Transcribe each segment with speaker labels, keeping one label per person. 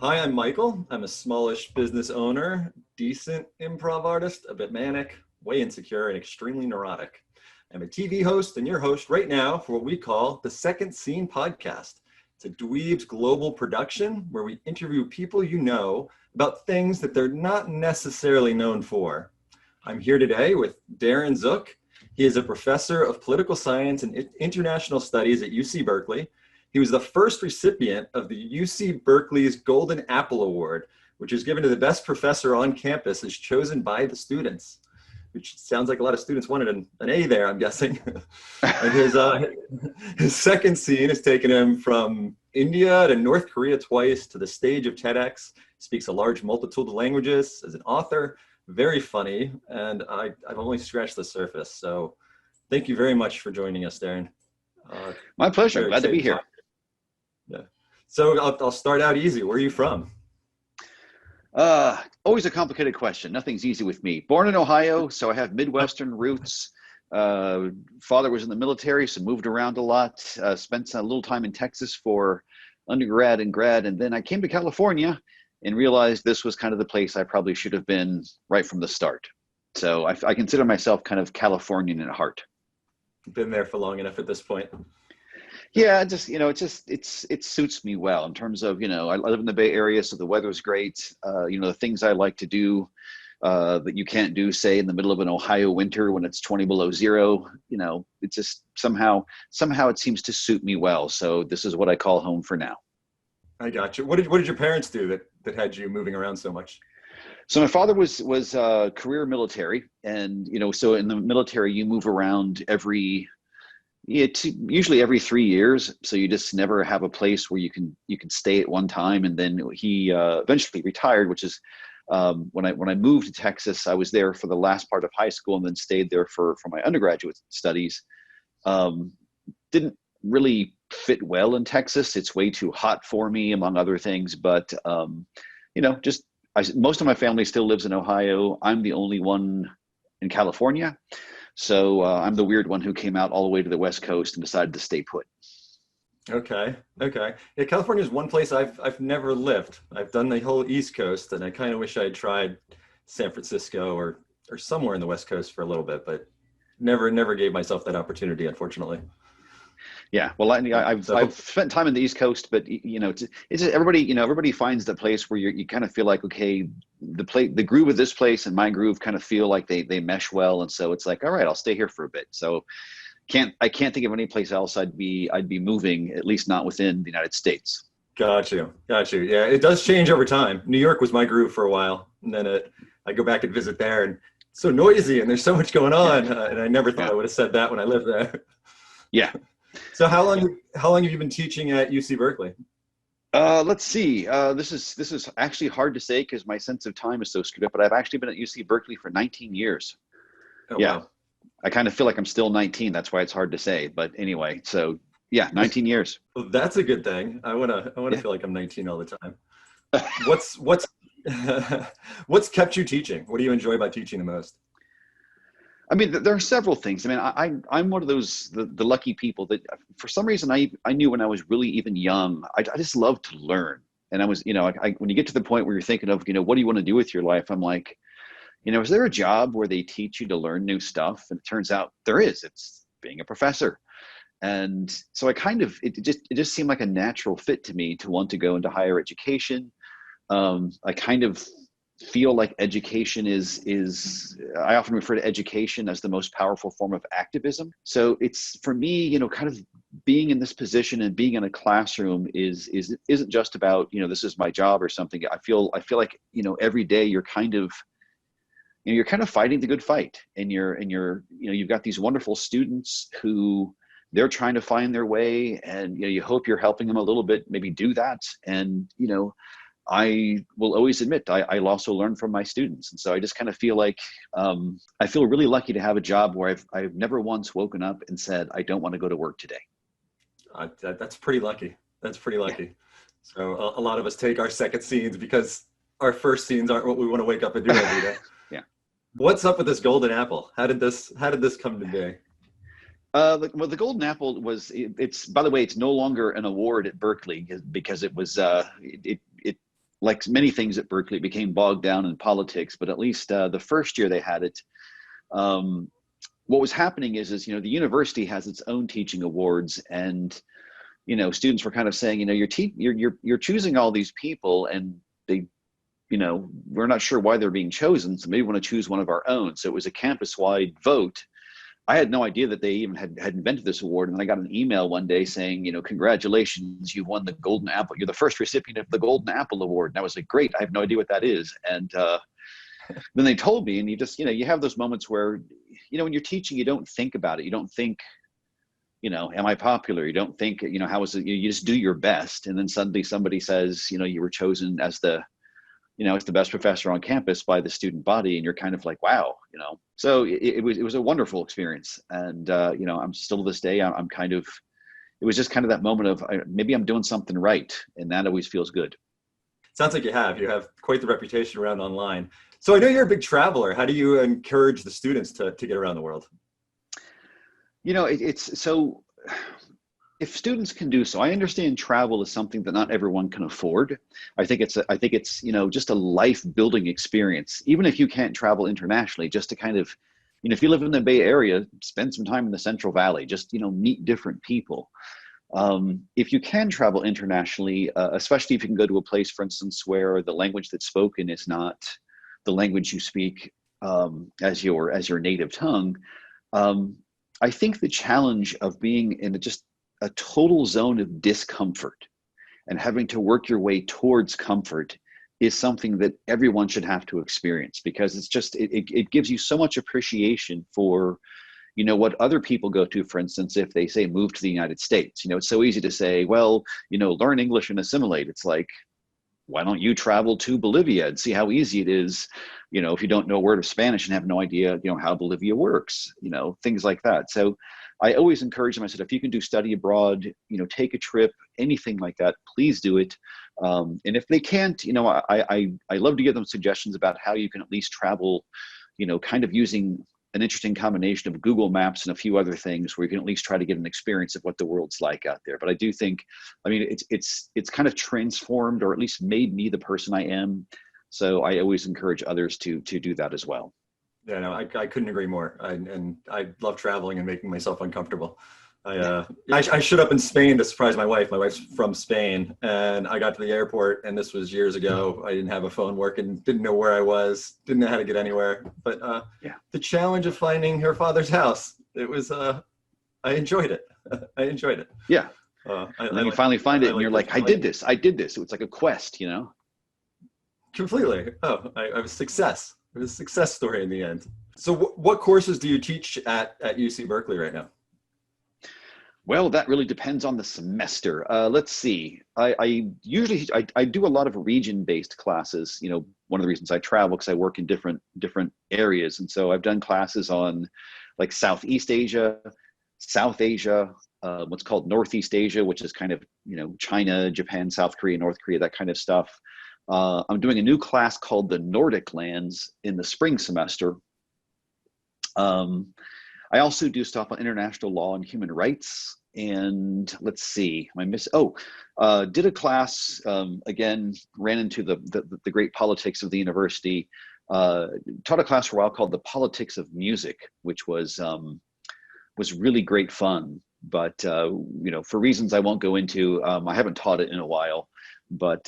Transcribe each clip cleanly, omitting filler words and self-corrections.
Speaker 1: Hi, I'm Michael. I'm a smallish business owner, decent improv artist, a bit manic, way insecure, and extremely neurotic. I'm a TV host and your host right now for what we call the Second Scene Podcast. It's a dweebs global production where we interview people you know about things that they're not necessarily known for. I'm here today with Darren Zook. He is a professor of political science and international studies at UC Berkeley. He was the first recipient of the UC Berkeley's Golden Apple Award, which is given to the best professor on campus as chosen by the students, which sounds like a lot of students wanted an A there, I'm guessing. And his second scene has taken him from India to North Korea twice to the stage of TEDx, speaks a large multitude of languages, as an author, very funny, and I've only scratched the surface. So thank you very much for joining us, Darren.
Speaker 2: My pleasure, glad to be here.
Speaker 1: Yeah. So I'll start out easy. Where are you from?
Speaker 2: Always a complicated question. Nothing's easy with me. Born in Ohio, so I have Midwestern roots. Father was in the military, so moved around a lot. Spent a little time in Texas for undergrad and grad, and then I came to California and realized this was kind of the place I probably should have been right from the start. So I consider myself kind of Californian at heart.
Speaker 1: Been there for long enough at this point.
Speaker 2: Yeah, it suits me well in terms of, I live in the Bay Area, so the weather's great. The things I like to do that you can't do, say, in the middle of an Ohio winter when it's 20 below zero, it's just somehow it seems to suit me well. So this is what I call home for now.
Speaker 1: I got you. What did your parents do that had you moving around so much?
Speaker 2: So my father was career military, and so in the military you move around usually every 3 years. So you just never have a place where you can stay at one time. And then he eventually retired, which is when I moved to Texas, I was there for the last part of high school and then stayed there for my undergraduate studies. Didn't really fit well in Texas. It's way too hot for me, among other things. But most of my family still lives in Ohio. I'm the only one in California. So I'm the weird one who came out all the way to the West Coast and decided to stay put.
Speaker 1: Okay. Yeah, California is one place I've never lived. I've done the whole East Coast, and I kind of wish I had tried San Francisco or somewhere in the West Coast for a little bit, but never gave myself that opportunity, unfortunately.
Speaker 2: Yeah, well, I've spent time in the East Coast, but it's everybody finds the place where you kind of feel like, okay, the groove of this place and my groove kind of feel like they mesh well, and so it's like, all right, I'll stay here for a bit. So I can't think of any place else I'd be moving, at least not within the United States.
Speaker 1: Got you. Yeah, it does change over time. New York was my groove for a while, and then I go back and visit there, and it's so noisy and there's so much going on, and I never thought I would have said that when I lived there.
Speaker 2: Yeah.
Speaker 1: So how long have you been teaching at UC Berkeley?
Speaker 2: Let's see. This is actually hard to say because my sense of time is so screwed up, but I've actually been at UC Berkeley for 19 years.
Speaker 1: Oh,
Speaker 2: yeah.
Speaker 1: Wow.
Speaker 2: I kind of feel like I'm still 19. That's why it's hard to say. But anyway, so yeah, 19 years.
Speaker 1: Well, that's a good thing. I wanna feel like I'm 19 all the time. What's kept you teaching? What do you enjoy about teaching the most?
Speaker 2: I mean, there are several things. I mean, I'm one of those, the lucky people that for some reason I knew when I was really even young, I just loved to learn. And I was, when you get to the point where you're thinking of, what do you want to do with your life? I'm like, is there a job where they teach you to learn new stuff? And it turns out there is. It's being a professor. And so it just seemed like a natural fit to me to want to go into higher education. I kind of feel like education is I often refer to education as the most powerful form of activism. So it's, for me, kind of being in this position and being in a classroom isn't just about, this is my job or something. I feel like, every day you're kind of fighting the good fight, and you've got these wonderful students who they're trying to find their way, and you hope you're helping them a little bit, maybe do that. And I will always admit I also learn from my students. And so I just kind of feel like I feel really lucky to have a job where I've never once woken up and said, I don't want to go to work today.
Speaker 1: That's pretty lucky. Yeah. So a lot of us take our second scenes because our first scenes aren't what we want to wake up and do every day.
Speaker 2: Yeah.
Speaker 1: What's up with this golden apple? How did this come to be?
Speaker 2: Well, the Golden Apple it's by the way, it's no longer an award at Berkeley because it was like many things at Berkeley, it became bogged down in politics, but at least the first year they had it, what was happening is, you know, the university has its own teaching awards, and, you know, students were kind of saying, you know, you're choosing all these people, and they, you know, we're not sure why they're being chosen, so maybe we want to choose one of our own. So it was a campus-wide vote. I had no idea that they even had invented this award. And then I got an email one day saying, you know, congratulations, you won the Golden Apple. You're the first recipient of the Golden Apple Award. And I was like, great, I have no idea what that is. And then they told me, and you just, you know, you have those moments where, you know, when you're teaching, you don't think about it. You don't think, you know, am I popular? You don't think, you know, how is it? You just do your best. And then suddenly somebody says, you know, you were chosen as the, you know, as the best professor on campus by the student body, and you're kind of like, wow, you know. So it was a wonderful experience, and you know, I'm still to this day, I'm kind of, it was just kind of that moment of maybe I'm doing something right, and that always feels good.
Speaker 1: Sounds like you have quite the reputation around online. So I know you're a big traveler. How do you encourage the students to get around the world?
Speaker 2: You know, it's so. If students can do so, I understand travel is something that not everyone can afford. I think it's you know, just a life building experience. Even if you can't travel internationally, just to kind of, you know, if you live in the Bay Area, spend some time in the Central Valley, just, you know, meet different people. If you can travel internationally, especially if you can go to a place, for instance, where the language that's spoken is not the language you speak as your native tongue, I think the challenge of being in just a total zone of discomfort and having to work your way towards comfort is something that everyone should have to experience, because it's just, it gives you so much appreciation for, you know, what other people go to. For instance, if they say move to the United States, you know, it's so easy to say, well, you know, learn English and assimilate. It's like, why don't you travel to Bolivia and see how easy it is, you know, if you don't know a word of Spanish and have no idea, you know, how Bolivia works, you know, things like that. So I always encourage them. I said, if you can do study abroad, you know, take a trip, anything like that, please do it. And if they can't, you know, I love to give them suggestions about how you can at least travel, you know, kind of using an interesting combination of Google Maps and a few other things where you can at least try to get an experience of what the world's like out there. But I do think, I mean, it's kind of transformed, or at least made me the person I am. So I always encourage others to do that as well.
Speaker 1: Yeah, no, I couldn't agree more. I love traveling and making myself uncomfortable. I showed up in Spain to surprise my wife. My wife's from Spain, and I got to the airport, and this was years ago. I didn't have a phone working, didn't know where I was, didn't know how to get anywhere. But the challenge of finding her father's house, it was, I enjoyed it. I enjoyed it.
Speaker 2: Yeah. And then you finally find it, and you're like, I did this. It was like a quest, you know?
Speaker 1: Completely. Oh, I was success. It was a success story in the end. So what courses do you teach at UC Berkeley right now?
Speaker 2: Well, that really depends on the semester. Let's see. I usually do a lot of region-based classes. You know, one of the reasons I travel, because I work in different areas, and so I've done classes on like Southeast Asia, South Asia, what's called Northeast Asia, which is kind of, you know, China, Japan, South Korea, North Korea, that kind of stuff. I'm doing a new class called the Nordic lands in the spring semester. I also do stuff on international law and human rights. And let's see, did a class, again, ran into the great politics of the university, taught a class for a while called The Politics of Music, which was really great fun. But, you know, for reasons I won't go into, I haven't taught it in a while. But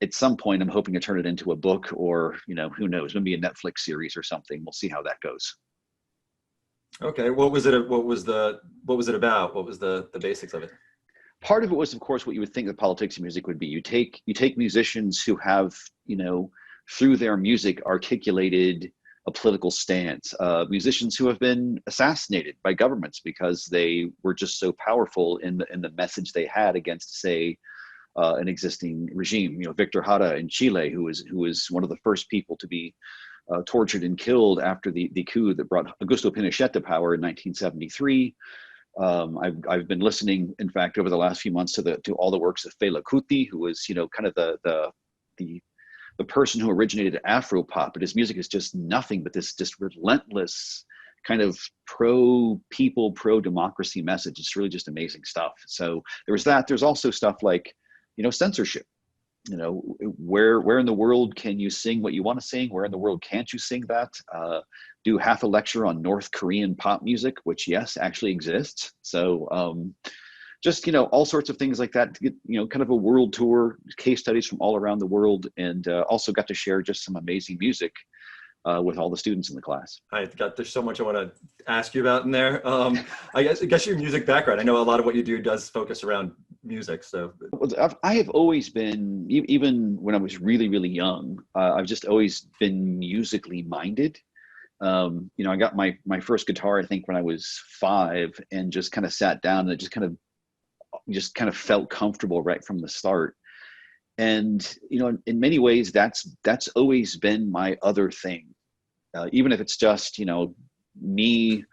Speaker 2: at some point, I'm hoping to turn it into a book, or, you know, who knows, maybe a Netflix series or something. We'll see how that goes.
Speaker 1: Okay, what was it about? What was the basics of it?
Speaker 2: Part of it was, of course, what you would think the politics of music would be. You take musicians who have, you know, through their music articulated a political stance, musicians who have been assassinated by governments because they were just so powerful in the message they had against, say, an existing regime. You know, Victor Jara in Chile, who was one of the first people to be tortured and killed after the coup that brought Augusto Pinochet to power in 1973. I've been listening, in fact, over the last few months to all the works of Fela Kuti, who was, you know, kind of the person who originated Afro-pop, but his music is just nothing but this just relentless kind of pro-people, pro-democracy message. It's really just amazing stuff. So there was that. There's also stuff like, you know, censorship. you know, where in the world can you sing what you want to sing? Where in the world can't you sing that? Do half a lecture on North Korean pop music, which yes, actually exists. So just, you know, all sorts of things like that to get, you know, kind of a world tour, case studies from all around the world, and also got to share just some amazing music with all the students in the class.
Speaker 1: There's so much I want to ask you about in there. I guess your music background, I know a lot of what you do does focus around music. So
Speaker 2: I have always been, even when I was really, really young, I've just always been musically minded. You know, I got my first guitar, I think, when I was 5, and just kind of sat down, and it just kind of felt comfortable right from the start. And, you know, in many ways, that's always been my other thing. Even if it's just, you know, me,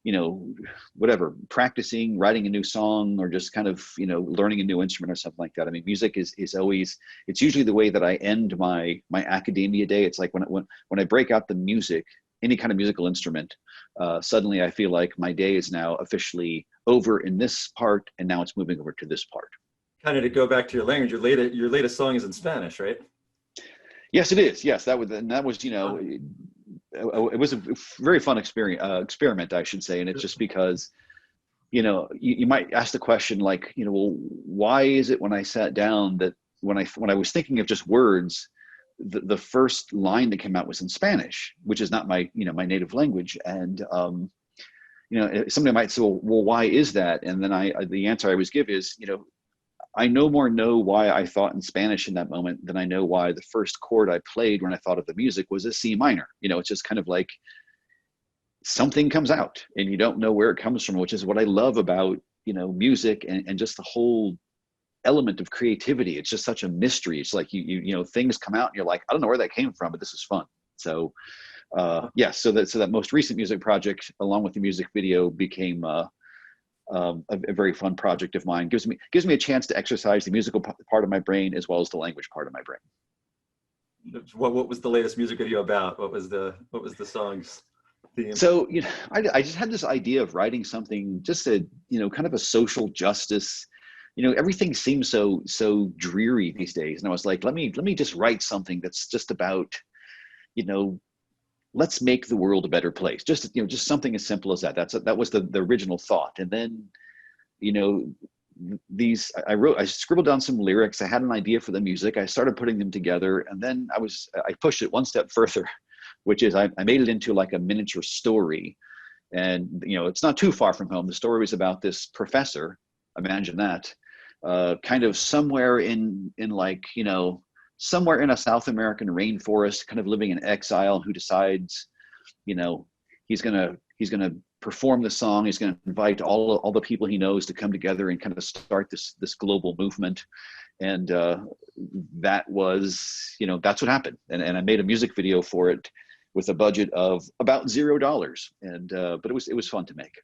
Speaker 2: you know, whatever, practicing, writing a new song, or just kind of, you know, learning a new instrument or something like that. I mean, music is always, it's usually the way that I end my academia day. It's like when I break out the music, any kind of musical instrument, suddenly I feel like my day is now officially over in this part, and now it's moving over to this part.
Speaker 1: kind of to go back to your language, your latest song is in Spanish, right?
Speaker 2: Yes, it is. Yes, that was, you know, it was a very fun experiment, I should say. And it's just because, you know, you might ask the question like, you know, well, why is it when I sat down that when I was thinking of just words, the first line that came out was in Spanish, which is not my, you know, my native language. And, you know, somebody might say, well, why is that? And then the answer I always give is, you know, I no more know why I thought in Spanish in that moment than I know why the first chord I played when I thought of the music was a C minor. You know, it's just kind of like something comes out and you don't know where it comes from, which is what I love about, you know, music and just the whole element of creativity. It's just such a mystery. It's like you know, things come out and you're like, I don't know where that came from, but this is fun. So yeah, so that most recent music project, along with the music video, became a very fun project of mine. Gives me a chance to exercise the musical part of my brain as well as the language part of my brain.
Speaker 1: What was the latest music video about? What was the song's theme?
Speaker 2: So, you know, I just had this idea of writing something, just a, you know, kind of a social justice. You know, everything seems so dreary these days, and I was like, let me just write something that's just about, you know, let's make the world a better place. Just, you know, just something as simple as that. That was the original thought. And then, you know, I scribbled down some lyrics. I had an idea for the music. I started putting them together, and then I pushed it one step further, which is I made it into like a miniature story. And, you know, it's not too far from home. The story was about this professor, imagine that, kind of somewhere in like, you know, somewhere in a South American rainforest, kind of living in exile, who decides, you know, he's gonna perform the song. He's gonna invite all the people he knows to come together and kind of start this global movement. And that was, you know, that's what happened. And I made a music video for it with a budget of about $0. And but it was fun to make.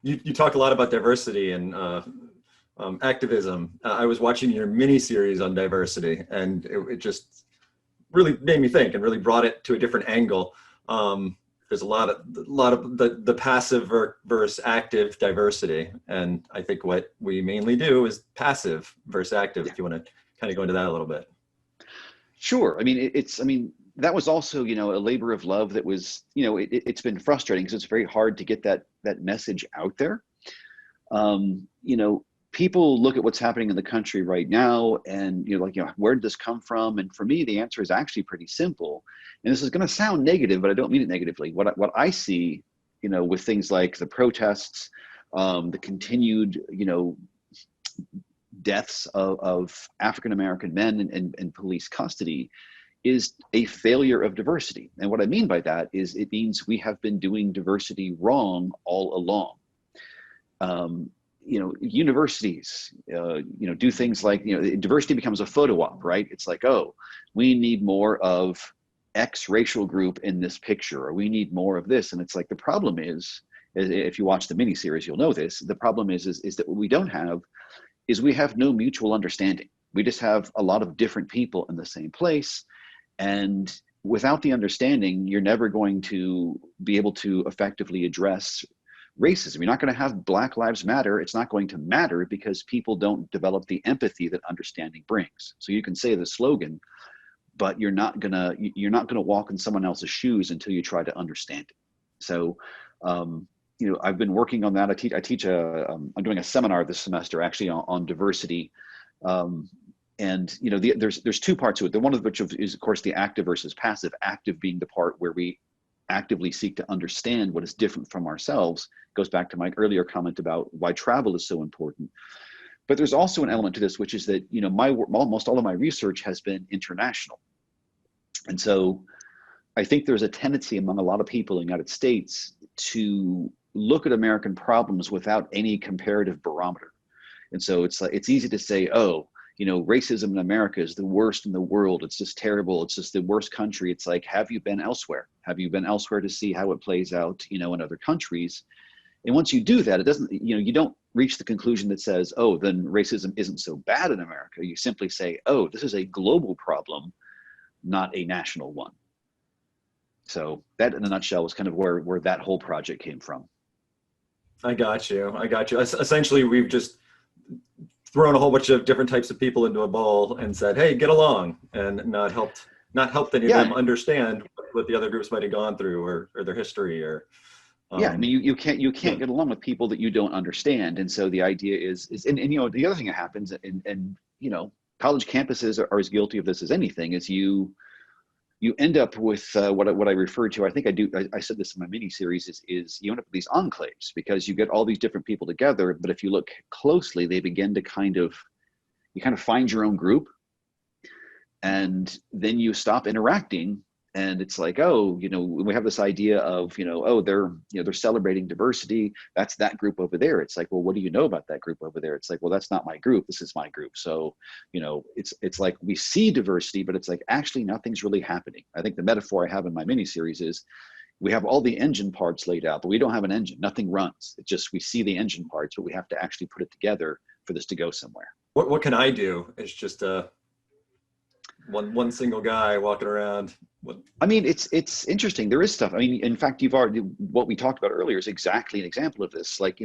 Speaker 1: You talk a lot about diversity and activism. I was watching your mini series on diversity, and it just really made me think and really brought it to a different angle. There's a lot of the passive versus active diversity, and I think what we mainly do is passive versus active. Yeah. If you want to kind of go into that a little bit.
Speaker 2: Sure. I mean, that was also, you know, a labor of love that was, you know, it's been frustrating because it's very hard to get that message out there. You know, people look at what's happening in the country right now and you're like, you know, where did this come from? And for me, the answer is actually pretty simple. And this is going to sound negative, but I don't mean it negatively. What I see, you know, with things like the protests, the continued, you know, deaths of African-American men in police custody is a failure of diversity. And what I mean by that is it means we have been doing diversity wrong all along. You know, universities, you know, do things like, you know, diversity becomes a photo op, right? It's like, oh, we need more of X racial group in this picture, or we need more of this. And it's like, the problem is, if you watch the miniseries, you'll know this, the problem is that what we don't have is we have no mutual understanding. We just have a lot of different people in the same place. And without the understanding, you're never going to be able to effectively address racism. You're not going to have Black Lives Matter. It's not going to matter because people don't develop the empathy that understanding brings. So you can say the slogan, but you're not gonna walk in someone else's shoes until you try to understand it. So, I've been working on that. I'm doing a seminar this semester actually on diversity. And there's two parts to it. The one of which is of course the active versus passive. Active being the part where we actively seek to understand what is different from ourselves. Goes back to my earlier comment about why travel is so important. But there's also an element to this, which is that almost all of my research has been international. And so I think there's a tendency among a lot of people in the United States to look at American problems without any comparative barometer. And so it's easy to say, oh, racism in America is the worst in the world. It's just terrible. It's just the worst country. It's like, have you been elsewhere? Have you been elsewhere to see how it plays out, in other countries? And once you do that, it doesn't, you don't reach the conclusion that says, oh, then racism isn't so bad in America. You simply say, oh, this is a global problem, not a national one. So that in a nutshell was kind of where that whole project came from.
Speaker 1: I got you. Essentially, we've just thrown a whole bunch of different types of people into a bowl and said, hey, get along, and not helped any of them understand what the other groups might have gone through or their history or.
Speaker 2: Yeah, I mean, you can't get along with people that you don't understand. And so the idea is the other thing that happens, and college campuses are as guilty of this as anything, is you end up with what I refer to, I said this in my mini series, is you end up with these enclaves, because you get all these different people together, but if you look closely, they begin to kind of find your own group, and then you stop interacting. And it's like, oh, we have this idea of, oh, they're celebrating diversity. That's that group over there. It's like, well, what do you know about that group over there? It's like, well, that's not my group. This is my group. So, it's like we see diversity, but it's like, actually nothing's really happening. I think the metaphor I have in my mini series is we have all the engine parts laid out, but we don't have an engine. Nothing runs. It's just, we see the engine parts, but we have to actually put it together for this to go somewhere.
Speaker 1: What can I do? It's just one single guy walking around.
Speaker 2: I mean, it's interesting. There is stuff. I mean, in fact, what we talked about earlier is exactly an example of this. Like,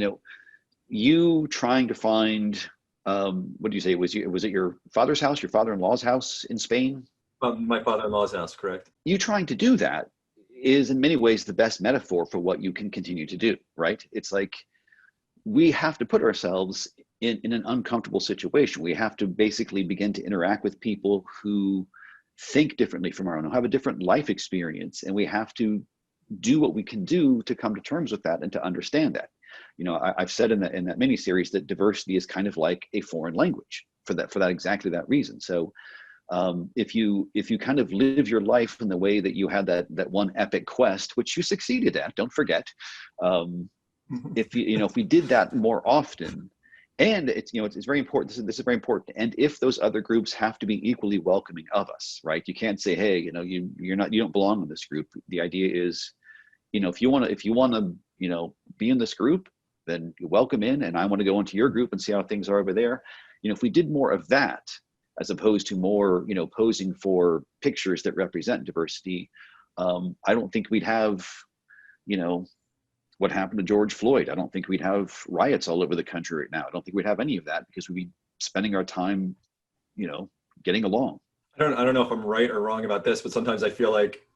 Speaker 2: you trying to find, what do you say? Was it your father's house, your father-in-law's house in Spain?
Speaker 1: My father-in-law's house, correct.
Speaker 2: You trying to do that is in many ways the best metaphor for what you can continue to do, right? It's like, we have to put ourselves in an uncomfortable situation. We have to basically begin to interact with people who think differently from our own, who have a different life experience, and we have to do what we can do to come to terms with that and to understand that. I've said in that mini series that diversity is kind of like a foreign language for that exactly that reason. So if you kind of live your life in the way that you had that one epic quest, which you succeeded at, don't forget, if we did that more often, and it's very important. This is very important. And if those other groups have to be equally welcoming of us, right? You can't say, hey, you don't belong in this group. The idea is, if you want to be in this group, then you welcome in, and I want to go into your group and see how things are over there. If we did more of that, as opposed to more, posing for pictures that represent diversity, I don't think we'd have, what happened to George Floyd. I don't think we'd have riots all over the country right now. I don't think we'd have any of that, because we'd be spending our time, getting along.
Speaker 1: I don't know if I'm right or wrong about this, but sometimes I feel like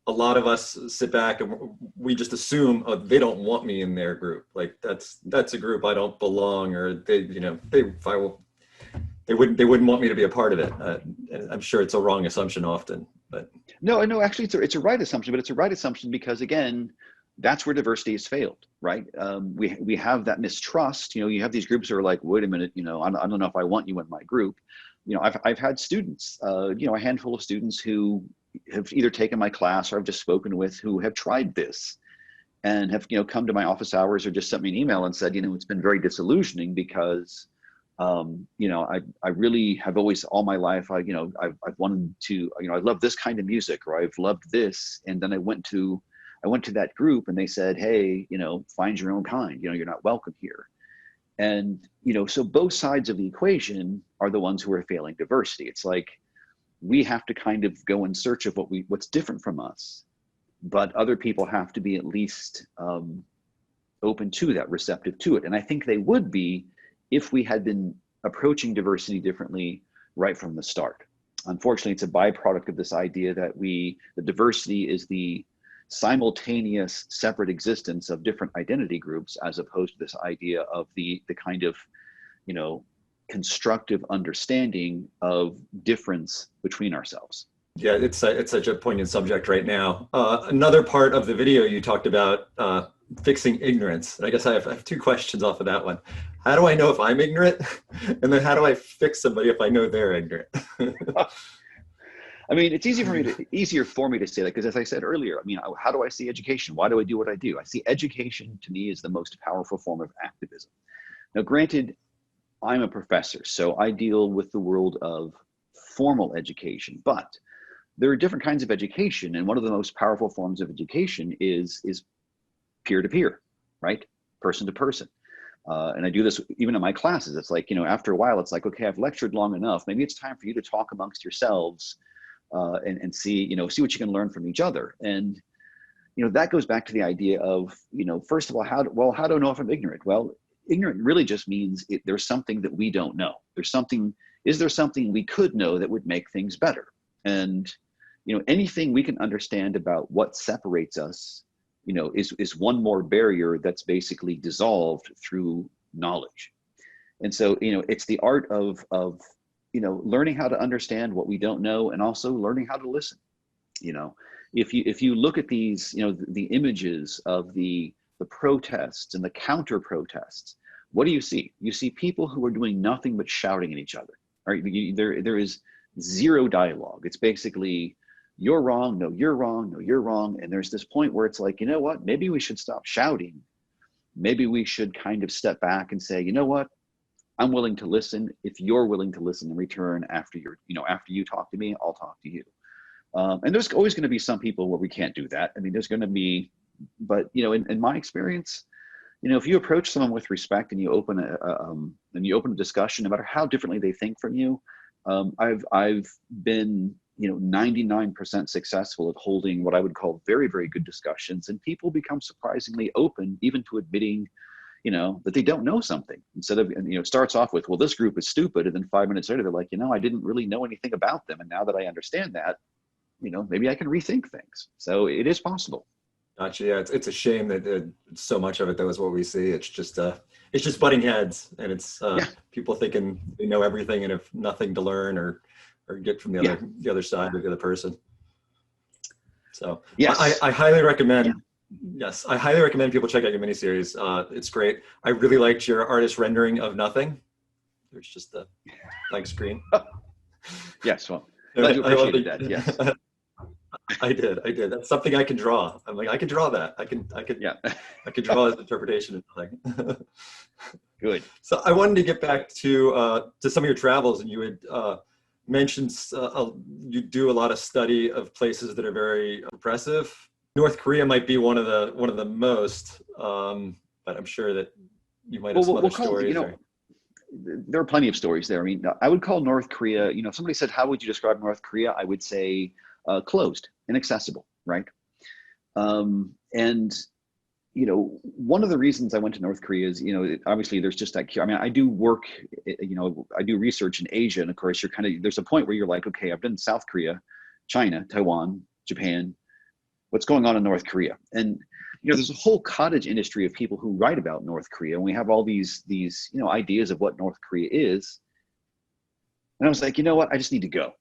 Speaker 1: a lot of us sit back and we just assume, oh, they don't want me in their group. Like that's a group I don't belong, or they wouldn't want me to be a part of it. And I'm sure it's a wrong assumption often, but
Speaker 2: no, actually it's a right assumption, but it's a right assumption because, again, that's where diversity has failed, right? We have that mistrust. You have these groups that are like, wait a minute, I don't know if I want you in my group. I've had students, a handful of students who have either taken my class or I've just spoken with, who have tried this and have, come to my office hours or just sent me an email and said, it's been very disillusioning because, I really have always, all my life, I've wanted to, I love this kind of music, or I've loved this. And then I went to that group and they said, hey, find your own kind, you're not welcome here. And, so both sides of the equation are the ones who are failing diversity. It's like, we have to kind of go in search of what's different from us, but other people have to be at least open to that, receptive to it. And I think they would be if we had been approaching diversity differently right from the start. Unfortunately, it's a byproduct of this idea that the diversity is the simultaneous separate existence of different identity groups, as opposed to this idea of the kind of, constructive understanding of difference between ourselves.
Speaker 1: Yeah, it's such a poignant subject right now. Another part of the video you talked about fixing ignorance. And I guess I have two questions off of that one. How do I know if I'm ignorant? And then how do I fix somebody if I know they're ignorant?
Speaker 2: I mean, it's easier for me to say that, because as I said earlier, I mean, how do I see education? Why do I do what I do? I see education, to me, is the most powerful form of activism. Now, granted, I'm a professor, so I deal with the world of formal education, but there are different kinds of education, and one of the most powerful forms of education is peer-to-peer, right? Person to person. And I do this even in my classes. It's like, after a while, it's like, okay, I've lectured long enough. Maybe it's time for you to talk amongst yourselves and see what you can learn from each other. And, that goes back to the idea of, first of all, how do I know if I'm ignorant? Well, ignorant really just means there's something that we don't know. Is there something we could know that would make things better? And, anything we can understand about what separates us, is one more barrier that's basically dissolved through knowledge. And so, it's the art of learning how to understand what we don't know, and also learning how to listen. If you look at these, the images of the protests and the counter protests, what do you see? You see people who are doing nothing but shouting at each other. Right? There is zero dialogue. It's basically, you're wrong, no, you're wrong, no, you're wrong. And there's this point where it's like, you know what, maybe we should stop shouting. Maybe we should kind of step back and say, you know what, I'm willing to listen. If you're willing to listen in return, after you talk to me, I'll talk to you. And there's always going to be some people where we can't do that. I mean, there's going to be, but in my experience, if you approach someone with respect and you open a discussion, no matter how differently they think from you, I've been 99% successful at holding what I would call very, very good discussions, and people become surprisingly open even to admitting that they don't know something. Instead of, it starts off with, well, this group is stupid, and then 5 minutes later they're like, I didn't really know anything about them, and now that I understand that, maybe I can rethink things. So it is possible.
Speaker 1: Gotcha. Yeah, it's a shame that so much of it, though, is what we see. It's just butting heads, and it's people thinking they know everything and have nothing to learn or get from the other side of the other person. So yes, I highly recommend. Yeah. Yes, I highly recommend people check out your miniseries. It's great. I really liked your artist rendering of nothing. There's just a blank screen.
Speaker 2: Yes, well, glad you appreciated that. Yes.
Speaker 1: I did. That's something I can draw. I'm like, I can draw that. I can draw his interpretation of nothing.
Speaker 2: Good.
Speaker 1: So I wanted to get back to some of your travels, and you had mentioned you do a lot of study of places that are very oppressive. North Korea might be one of the most, but I'm sure that you might have some other stories.
Speaker 2: There are plenty of stories there. I mean, I would call North Korea, if somebody said, how would you describe North Korea? I would say closed, inaccessible, right? And one of the reasons I went to North Korea is, obviously there's just that, I mean, I do work, I do research in Asia, and of course there's a point where you're like, okay, I've been South Korea, China, Taiwan, Japan, what's going on in North Korea? And there's a whole cottage industry of people who write about North Korea, and we have all these ideas of what North Korea is. And I was like, you know what, I just need to go.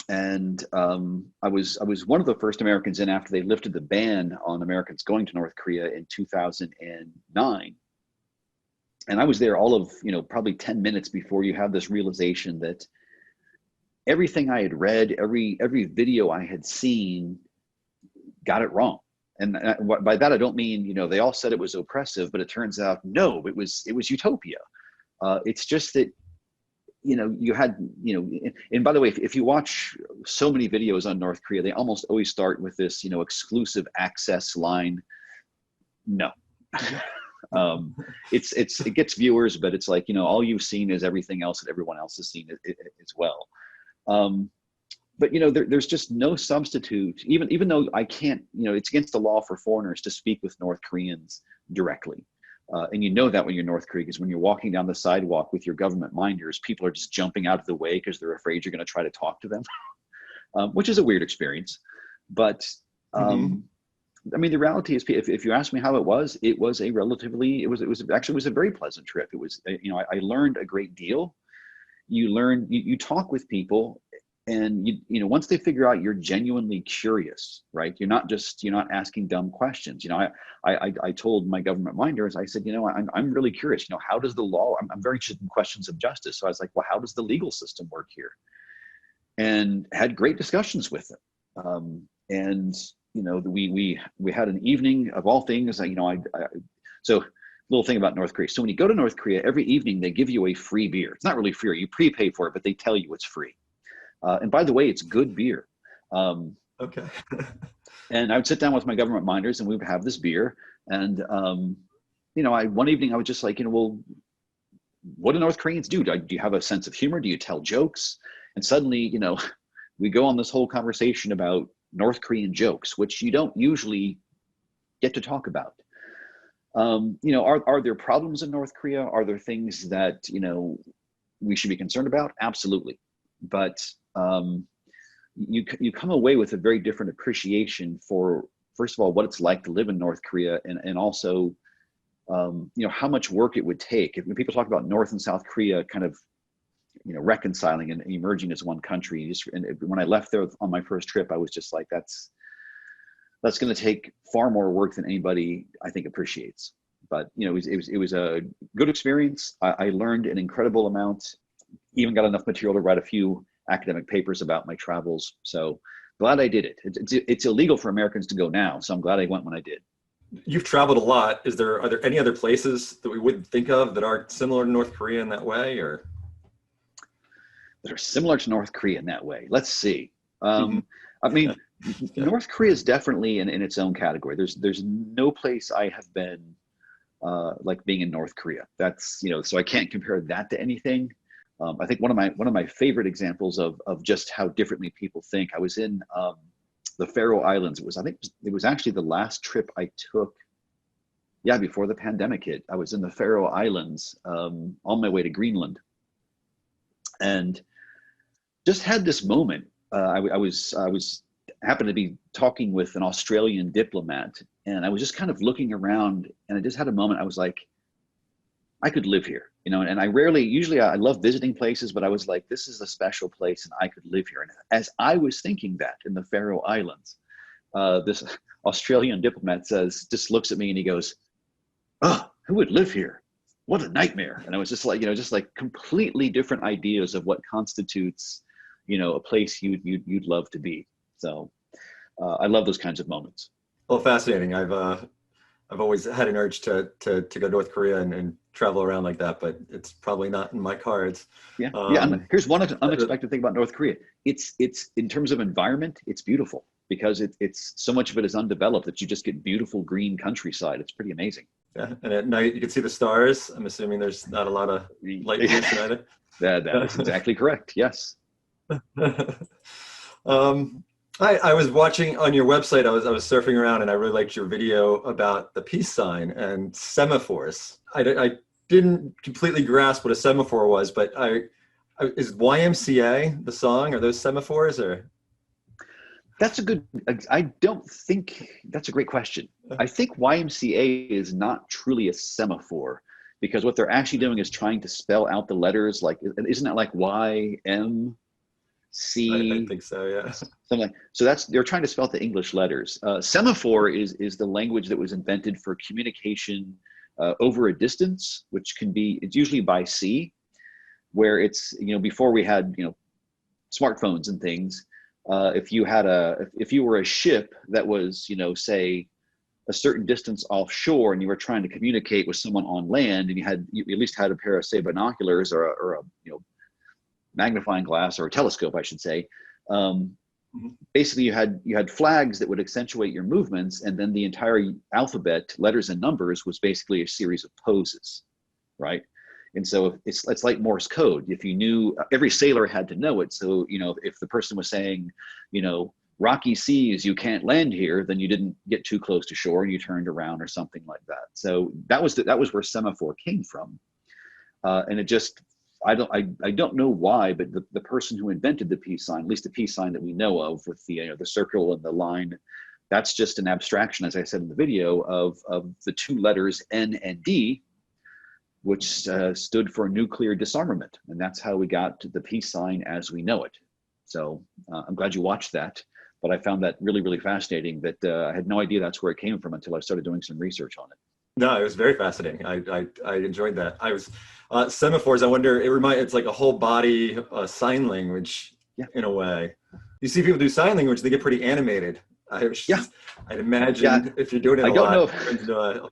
Speaker 2: And I was one of the first Americans in after they lifted the ban on Americans going to North Korea in 2009. And I was there all of probably 10 minutes before you have this realization that everything I had read, every video I had seen, got it wrong. And by that I don't mean they all said it was oppressive, but it turns out no, it was utopia. It's just that you had and by the way, if you watch so many videos on North Korea, they almost always start with this exclusive access line. No. It gets viewers, but it's like all you've seen is everything else that everyone else has seen as well. But there's just no substitute, even though I can't, it's against the law for foreigners to speak with North Koreans directly. And you know that when you're in North Korea, because when you're walking down the sidewalk with your government minders, people are just jumping out of the way because they're afraid you're going to try to talk to them, which is a weird experience. But I mean, the reality is, if you ask me how it was a relatively, it was a very pleasant trip. It was, you know, I learned a great deal. You talk with people, and you know, once they figure out you're genuinely curious, right? You're not asking dumb questions. You know, I told my government minders, I said, you know, I'm really curious. You know, how does the law? I'm very interested in questions of justice. So I was like, well, how does the legal system work here? And had great discussions with them. And you know, we had an evening of all things. You know, so little thing about North Korea. So when you go to North Korea, every evening they give you a free beer. It's not really free; you prepay for it, but they tell you it's free. And by the way, it's good beer.
Speaker 1: Okay.
Speaker 2: And I would sit down with my government minders, and we would have this beer. And you know, one evening I was just like, you know, well, what do North Koreans do? Do you have a sense of humor? Do you tell jokes? And suddenly, you know, we go on this whole conversation about North Korean jokes, which you don't usually get to talk about. You know, are there problems in North Korea? Are there things that, you know, we should be concerned about? Absolutely. But you come away with a very different appreciation for, first of all, what it's like to live in North Korea, and also, you know, how much work it would take. When people talk about North and South Korea kind of, you know, reconciling and emerging as one country, and when I left there on my first trip, I was just like, that's going to take far more work than anybody, I think, appreciates. But you know, it was a good experience. I learned an incredible amount. Even got enough material to write a few academic papers about my travels. So glad I did it. It's illegal for Americans to go now, so I'm glad I went when I did.
Speaker 1: You've traveled a lot. Are there any other places that we wouldn't think of that are similar to North Korea in that way, or
Speaker 2: that are similar to North Korea in that way? Let's see. I mean, North Korea is definitely in its own category. There's no place I have been like being in North Korea. That's, you know, so I can't compare that to anything. I think one of my favorite examples of just how differently people think. I was in the Faroe Islands. I think it was actually the last trip I took. Yeah, before the pandemic hit, I was in the Faroe Islands on my way to Greenland, and just had this moment. I was happened to be talking with an Australian diplomat, and I was just kind of looking around, and I just had a moment. I was like, I could live here, you know, and usually I love visiting places, but I was like, this is a special place and I could live here. And as I was thinking that in the Faroe Islands, this Australian diplomat just looks at me and he goes, "Oh, who would live here? What a nightmare." And I was just like, you know, just like completely different ideas of what constitutes, you know, a place you'd love to be. So I love those kinds of moments.
Speaker 1: well, fascinating. I've always had an urge to go to North Korea and travel around like that, but it's probably not in my cards.
Speaker 2: Yeah, And here's one unexpected thing about North Korea. It's in terms of environment, it's beautiful because it's so much of it is undeveloped that you just get beautiful green countryside. It's pretty amazing.
Speaker 1: Yeah, and at night you can see the stars. I'm assuming there's not a lot of light pollution either.
Speaker 2: That is exactly correct. Yes.
Speaker 1: I was watching on your website. I was surfing around, and I really liked your video about the peace sign and semaphores. I didn't completely grasp what a semaphore was, but is YMCA the song? Are those semaphores or?
Speaker 2: That's I don't think that's a great question. I think YMCA is not truly a semaphore because what they're actually doing is trying to spell out the letters. Like, isn't it like YMC?
Speaker 1: I think so, yeah.
Speaker 2: Something. So they're trying to spell out the English letters. Semaphore is the language that was invented for communication over a distance, which it's usually by sea, where it's, you know, before we had, you know, smartphones and things. If you were a ship that was, you know, say a certain distance offshore and you were trying to communicate with someone on land, and you at least had a pair of, say, binoculars or a you know, magnifying glass, or a telescope, I should say. Basically, you had flags that would accentuate your movements, and then the entire alphabet, letters and numbers, was basically a series of poses, right? And so it's like Morse code. If you knew, every sailor had to know it. So, you know, if the person was saying, you know, rocky seas, you can't land here, then you didn't get too close to shore and you turned around or something like that. So that was where semaphore came from. And it just, I don't know why, but the person who invented the peace sign, at least the peace sign that we know of with the circle and the line, that's just an abstraction, as I said in the video, of the two letters N and D, which stood for nuclear disarmament. And that's how we got to the peace sign as we know it. So I'm glad you watched that, but I found that really, really fascinating that I had no idea that's where it came from until I started doing some research on it.
Speaker 1: No, it was very fascinating. I enjoyed that. I was semaphores. I wonder. It's like a whole body sign language,
Speaker 2: yeah,
Speaker 1: in a way. You see people do sign language; they get pretty animated. I'd imagine if you're doing it a lot. I don't know.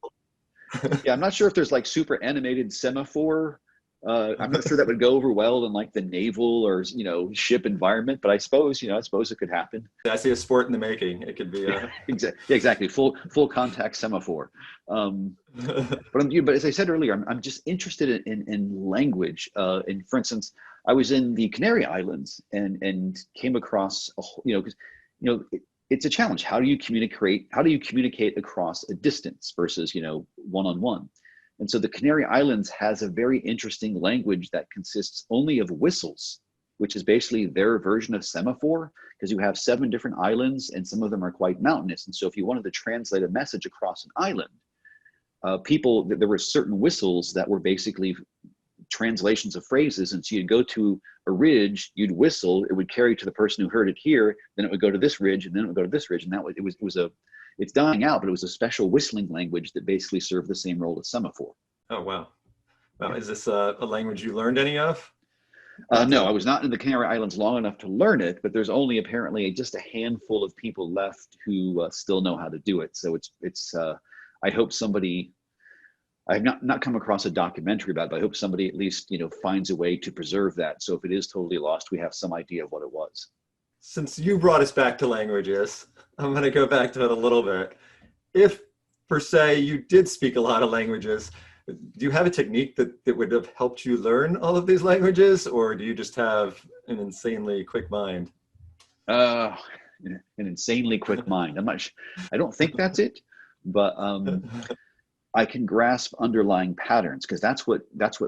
Speaker 2: Yeah, I'm not sure if there's like super animated semaphore. I'm not sure that would go over well in like the naval or ship environment, but I suppose it could happen.
Speaker 1: I see a sport in the making. It could be
Speaker 2: exactly full contact semaphore. But as I said earlier, I'm just interested in language. And for instance, I was in the Canary Islands and came across because it's a challenge. How do you communicate across a distance versus one-on-one? And so the Canary Islands has a very interesting language that consists only of whistles, which is basically their version of semaphore, because you have 7 different islands and some of them are quite mountainous. And so if you wanted to translate a message across an island, there were certain whistles that were basically translations of phrases. And so you'd go to a ridge, you'd whistle, it would carry to the person who heard it here, then it would go to this ridge, and then it would go to this ridge. And it's dying out, but it was a special whistling language that basically served the same role as semaphore.
Speaker 1: Oh, wow. Wow. Is this a language you learned any of?
Speaker 2: No, I was not in the Canary Islands long enough to learn it, but there's only apparently just a handful of people left who still know how to do it. So I hope somebody, I've not come across a documentary about it, but I hope somebody at least, finds a way to preserve that. So if it is totally lost, we have some idea of what it was.
Speaker 1: Since you brought us back to languages, I'm going to go back to it a little bit. If, per se, you did speak a lot of languages, do you have a technique that would have helped you learn all of these languages, or do you just have an insanely quick mind?
Speaker 2: An insanely quick mind. I don't think that's it, but I can grasp underlying patterns, because that's what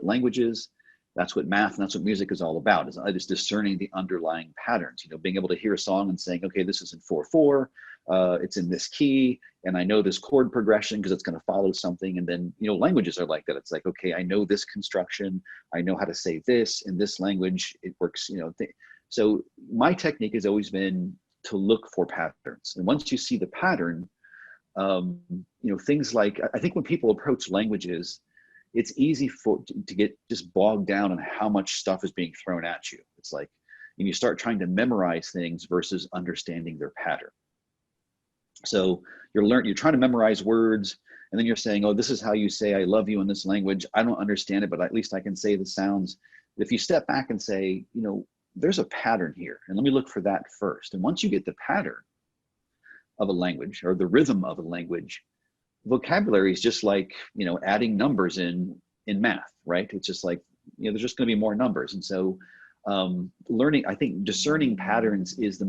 Speaker 2: language is. That's what math and that's what music is all about, is just discerning the underlying patterns, being able to hear a song and saying, okay, this is in 4/4, it's in this key, and I know this chord progression because it's going to follow something. And then, languages are like that. It's like, okay, I know this construction, I know how to say this in this language, it works, So my technique has always been to look for patterns. And once you see the pattern, things like, I think when people approach languages, it's easy to get just bogged down on how much stuff is being thrown at you. It's like, you start trying to memorize things versus understanding their pattern. So you're trying to memorize words, and then you're saying, oh, this is how you say I love you in this language. I don't understand it, but at least I can say the sounds. If you step back and say, there's a pattern here, and let me look for that first. And once you get the pattern of a language or the rhythm of a language, vocabulary is just like, adding numbers in math, right? It's just like, there's just going to be more numbers. And so learning, I think discerning patterns is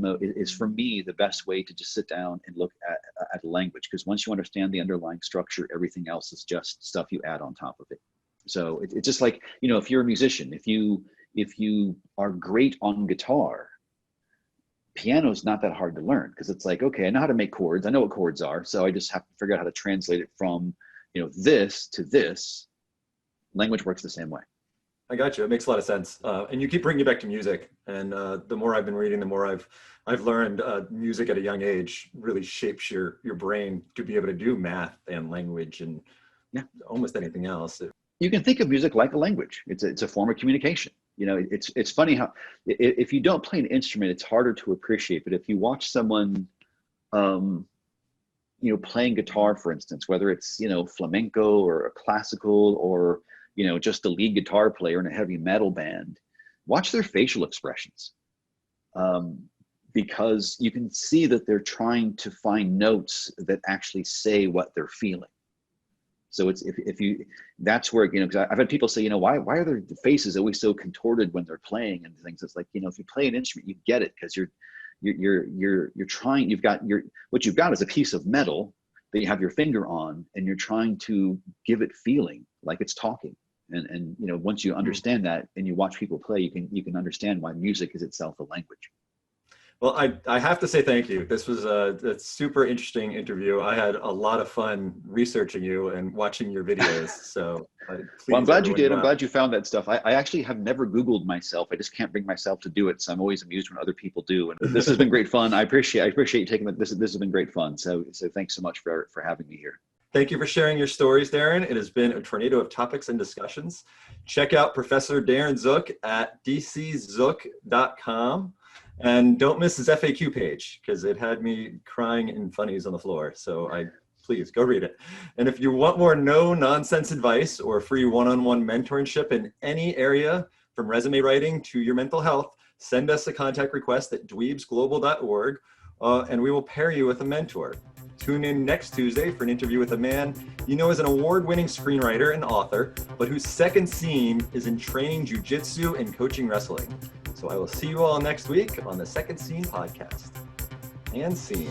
Speaker 2: for me the best way to just sit down and look at a language, because once you understand the underlying structure, everything else is just stuff you add on top of it. So it's just like, if you're a musician, if you are great on guitar, piano is not that hard to learn, because it's like, okay, I know how to make chords. I know what chords are. So I just have to figure out how to translate it from, this to this. Language works the same way.
Speaker 1: I got you. It makes a lot of sense. And you keep bringing it back to music. And the more I've been reading, the more I've learned music at a young age really shapes your brain to be able to do math and language and almost anything else.
Speaker 2: You can think of music like a language. It's a form of communication. It's funny how if you don't play an instrument, it's harder to appreciate. But if you watch someone, playing guitar, for instance, whether it's flamenco or a classical or just a lead guitar player in a heavy metal band, watch their facial expressions, because you can see that they're trying to find notes that actually say what they're feeling. So it's that's where, because I've had people say, why are their faces always so contorted when they're playing and things? It's like, if you play an instrument, you get it, because you're trying, what you've got is a piece of metal that you have your finger on, and you're trying to give it feeling like it's talking. And you know, once you understand that and you watch people play, you can understand why music is itself a language.
Speaker 1: Well, I have to say thank you. This was a super interesting interview. I had a lot of fun researching you and watching your videos. So
Speaker 2: well, I'm glad you did. I'm
Speaker 1: out.
Speaker 2: glad you found that stuff. I actually have never Googled myself. I just can't bring myself to do it. So I'm always amused when other people do. And this has been great fun. I appreciate you taking it. This has been great fun. So thanks so much for having me here.
Speaker 1: Thank you for sharing your stories, Darren. It has been a tornado of topics and discussions. Check out Professor Darren Zook at dczook.com. And don't miss his FAQ page, because it had me crying in funnies on the floor. So please go read it. And if you want more no-nonsense advice or free one-on-one mentorship in any area, from resume writing to your mental health, send us a contact request at dweebsglobal.org, and we will pair you with a mentor. Tune in next Tuesday for an interview with a man you know as an award-winning screenwriter and author, but whose second scene is in training jiu-jitsu and coaching wrestling. So I will see you all next week on the Second Scene podcast. And scene.